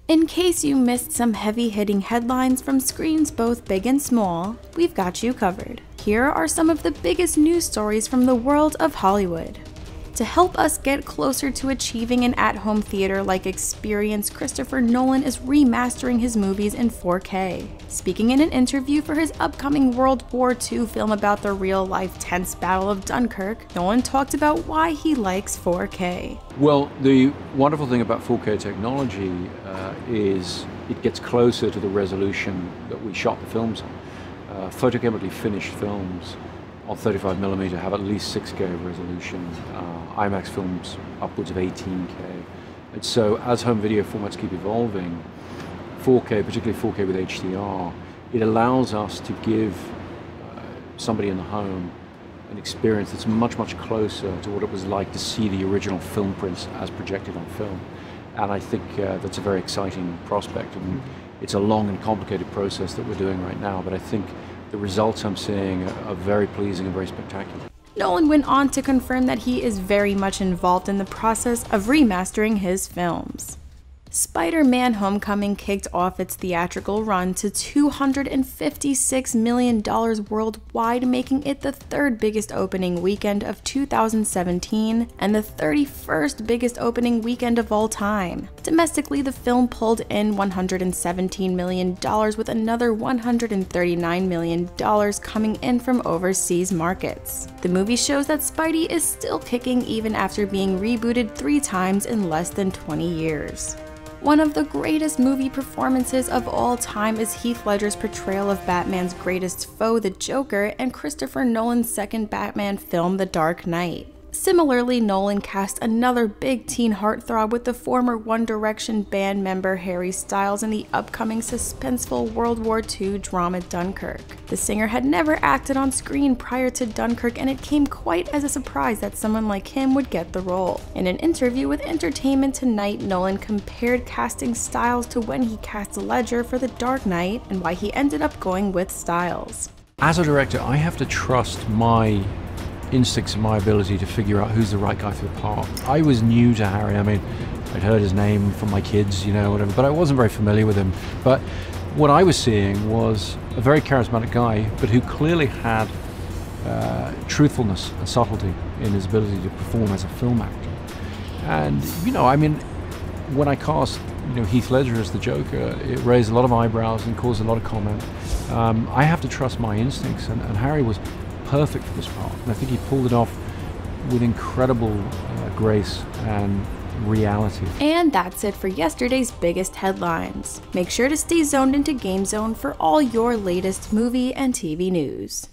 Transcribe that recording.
In case you missed some heavy-hitting headlines from screens both big and small, we've got you covered. Here are some of the biggest news stories from the world of Hollywood. To help us get closer to achieving an at-home theater-like experience, Christopher Nolan is remastering his movies in 4K. Speaking in an interview for his upcoming World War II film about the real-life tense Battle of Dunkirk, Nolan talked about why he likes 4K. Well, the wonderful thing about 4K technology is it gets closer to the resolution that we shot the films on. Photochemically finished films on 35mm have at least 6K resolution, IMAX films upwards of 18K. And so as home video formats keep evolving, 4K, particularly 4K with HDR, it allows us to give somebody in the home an experience that's much, much closer to what it was like to see the original film prints as projected on film. And I think that's a very exciting prospect. And it's a long and complicated process that we're doing right now, but I think the results I'm seeing are very pleasing and very spectacular. Nolan went on to confirm that he is very much involved in the process of remastering his films. SpiderMan Homecoming kicked off its theatrical run to $256 million worldwide, making it the third biggest opening weekend of 2017 and the 31st biggest opening weekend of all time. Domestically, the film pulled in $117 million, with another $139 million coming in from overseas markets. The movie shows that Spidey is still kicking even after being rebooted 3 times in less than 20 years. One of the greatest movie performances of all time is Heath Ledger's portrayal of Batman's greatest foe, the Joker, and Christopher Nolan's second Batman film, The Dark Knight. Similarly, Nolan cast another big teen heartthrob with the former One Direction band member Harry Styles in the upcoming suspenseful World War II drama Dunkirk. The singer had never acted on screen prior to Dunkirk, and it came quite as a surprise that someone like him would get the role. In an interview with Entertainment Tonight, Nolan compared casting Styles to when he cast Ledger for The Dark Knight and why he ended up going with Styles. As a director, I have to trust my instincts and my ability to figure out who's the right guy for the part. I was new to Harry. I mean, I'd heard his name from my kids, you know, whatever, but I wasn't very familiar with him. But what I was seeing was a very charismatic guy, but who clearly had truthfulness and subtlety in his ability to perform as a film actor. And, you know, I mean, when I cast, you know, Heath Ledger as the Joker, it raised a lot of eyebrows and caused a lot of comment. I have to trust my instincts, and Harry was perfect for this part, and I think he pulled it off with incredible grace and reality. And that's it for yesterday's biggest headlines. Make sure to stay zoned into Game Zone for all your latest movie and TV news.